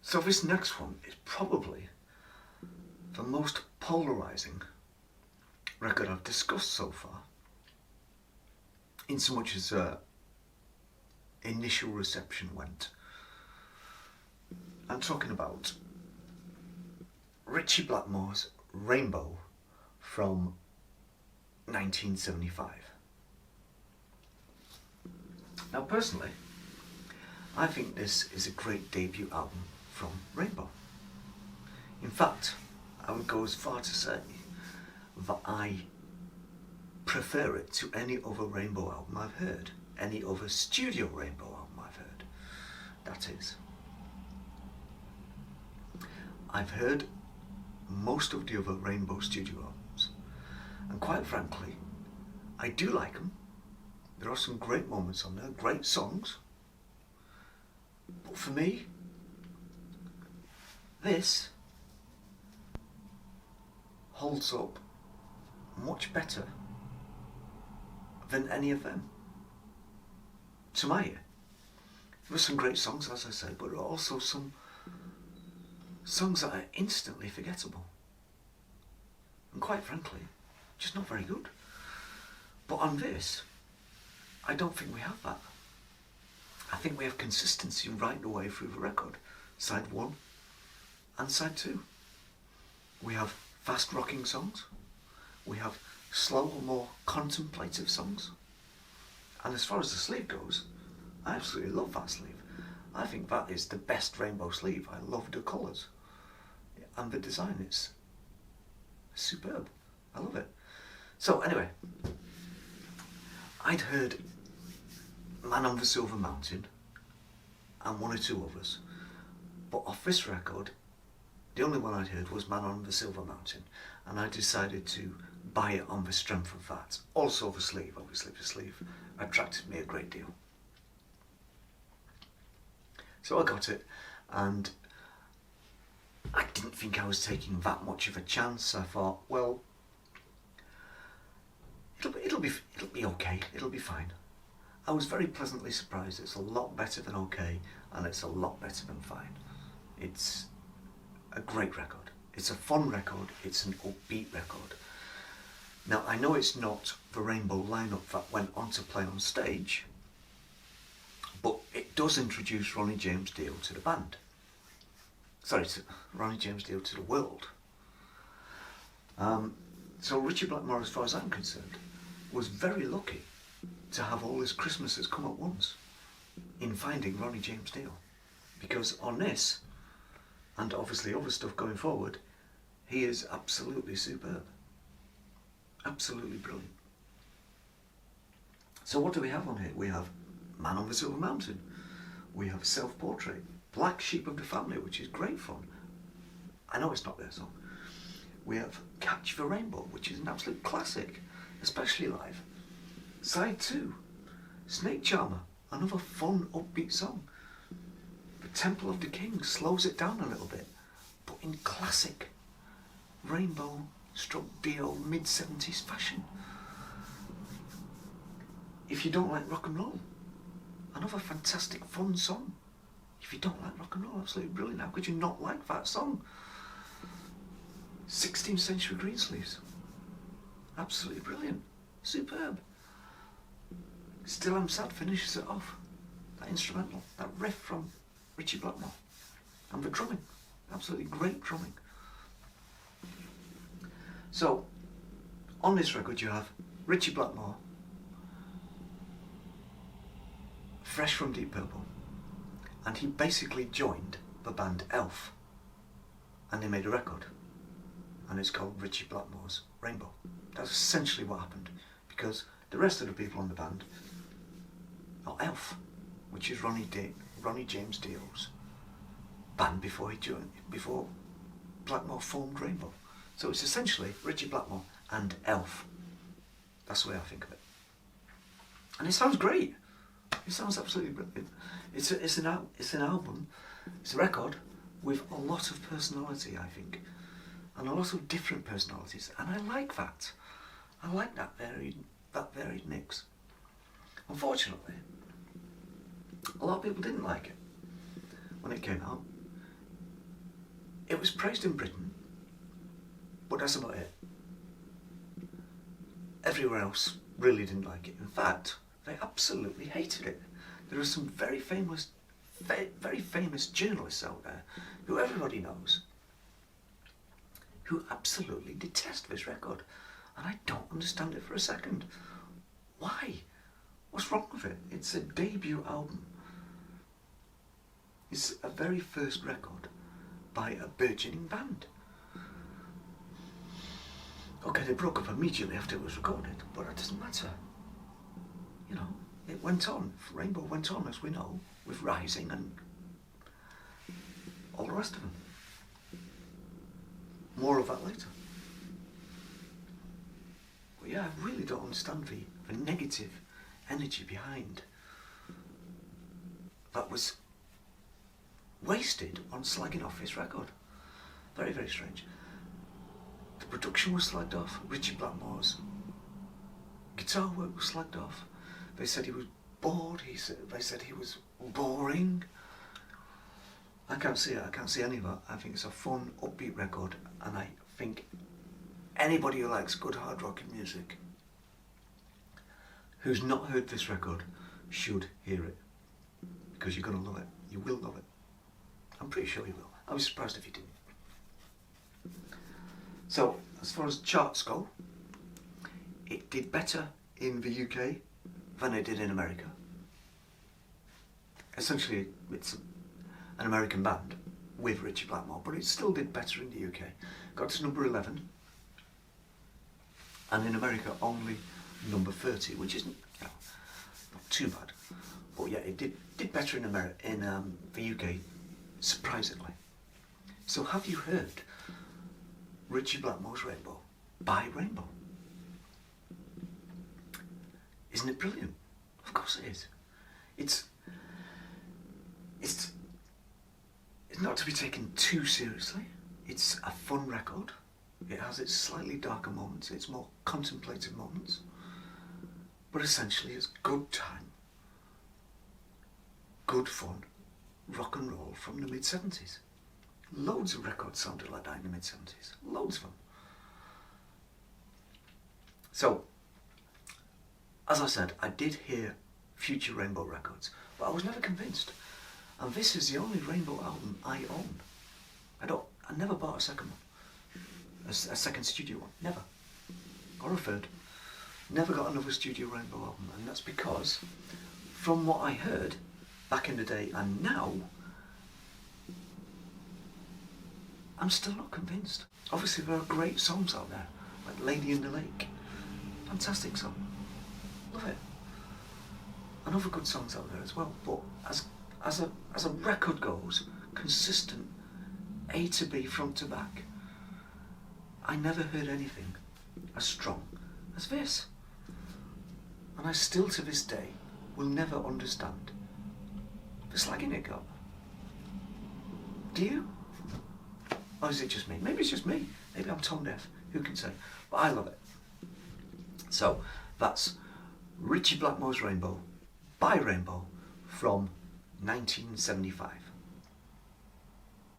So this next one is probably the most polarising record I've discussed so far, in so much as initial reception went. I'm talking about Ritchie Blackmore's Rainbow from 1975. Now personally, I think this is a great debut album from Rainbow. In fact, I would go as far to say that I prefer it to any other Rainbow album I've heard, any other studio Rainbow album I've heard. That is, I've heard most of the other Rainbow studio albums, and quite frankly, I do like them. There are some great moments on there, great songs, but for me, this holds up much better than any of them, to my ear. There were some great songs, as I say, but there are also some songs that are instantly forgettable. And quite frankly, just not very good. But on this, I don't think we have that. I think we have consistency right the way through the record. Side 1 and side 2. We have fast rocking songs. We have slower, more contemplative songs. And as far as the sleeve goes, I absolutely love that sleeve. I think that is the best Rainbow sleeve. I love the colours. And the design is superb. I love it. So anyway, I'd heard Man on the Silver Mountain and one or two others, but off this record the only one I'd heard was Man on the Silver Mountain, and I decided to buy it on the strength of that. Also the sleeve, obviously the sleeve attracted me a great deal. So I got it, and I didn't think I was taking that much of a chance. I thought, well, it'll be okay, it'll be fine. I was very pleasantly surprised. It's a lot better than okay, and it's a lot better than fine. It's a great record. It's a fun record. It's an upbeat record. Now, I know it's not the Rainbow lineup that went on to play on stage, but it does introduce Ronnie James Dio to the band. Sorry, Ronnie James Dio to the world. So Ritchie Blackmore, as far as I'm concerned, was very lucky to have all his Christmases come at once in finding Ronnie James Dio, because on this, and obviously other stuff going forward, he is absolutely superb, absolutely brilliant. So what do we have on here? We have Man on the Silver Mountain, we have Self-Portrait, Black Sheep of the Family, which is great fun. I know it's not their song. We have Catch the Rainbow, which is an absolute classic, especially live. Side 2, Snake Charmer, another fun, upbeat song. The Temple of the King slows it down a little bit, but in classic Rainbow / Dio mid-70s fashion. If You Don't Like Rock and Roll, another fantastic, fun song. If you don't like rock and roll, absolutely brilliant. How could you not like that song? 16th Century Greensleeves, absolutely brilliant, superb. Still I'm Sad finishes it off. That instrumental, that riff from Ritchie Blackmore. And the drumming, absolutely great drumming. So, on this record you have Ritchie Blackmore, fresh from Deep Purple, and he basically joined the band Elf, and they made a record, and it's called Ritchie Blackmore's Rainbow. That's essentially what happened, because the rest of the people on the band are Elf, which is Ronnie James Dio's band before Blackmore formed Rainbow. So it's essentially Ritchie Blackmore and Elf. That's the way I think of it. And it sounds great. It sounds absolutely brilliant. It's an album, it's a record with a lot of personality, I think, and a lot of different personalities, and I like that. I like that varied mix. Unfortunately, a lot of people didn't like it when it came out. It was praised in Britain, but that's about it. Everywhere else really didn't like it. In fact, they absolutely hated it. There are some very famous journalists out there who everybody knows who absolutely detest this record, and I don't understand it for a second. Why? What's wrong with it? It's a debut album. It's a very first record by a burgeoning band. Okay, they broke up immediately after it was recorded, but that doesn't matter. You know, it went on. Rainbow went on, as we know, with Rising and all the rest of them. More of that later. But yeah, I really don't understand the negative energy behind that was wasted on slagging off this record. Very, very strange. The production was slagged off. Ritchie Blackmore's guitar work was slagged off. They said he was bored. They said he was boring. I can't see it. I can't see any of that. I think it's a fun, upbeat record, and I think anybody who likes good hard rock music, who's not heard this record, should hear it, because you're going to love it. You will love it. I'm pretty sure you will. I was surprised if you didn't. So, as far as charts go, it did better in the UK than it did in America. Essentially, it's an American band with Ritchie Blackmore, but it still did better in the UK. Got to number 11, and in America only number 30, which isn't, you know, not too bad. But yeah, it did better in the UK, surprisingly. So have you heard Ritchie Blackmore's Rainbow by Rainbow? Isn't it brilliant? Of course it is. It's not to be taken too seriously. It's a fun record. It has its slightly darker moments, its more contemplative moments, but essentially it's good time, good fun, rock and roll from the mid-70s. Loads of records sounded like that in the mid-70s. Loads of them. So, as I said, I did hear future Rainbow records, but I was never convinced. And this is the only Rainbow album I own. I never bought a second one. A second studio one. Never. Or a third. Never got another studio Rainbow album. And that's because, from what I heard back in the day and now, I'm still not convinced. Obviously there are great songs out there, like Lady in the Lake. Fantastic song. Love it. And other good songs out there as well. But as a record goes, consistent A to B, front to back, I never heard anything as strong as this. And I still to this day will never understand the slagging it got. Do you? Or is it just me? Maybe it's just me. Maybe I'm tone deaf. Who can say? But I love it. So that's Ritchie Blackmore's Rainbow by Rainbow from 1975.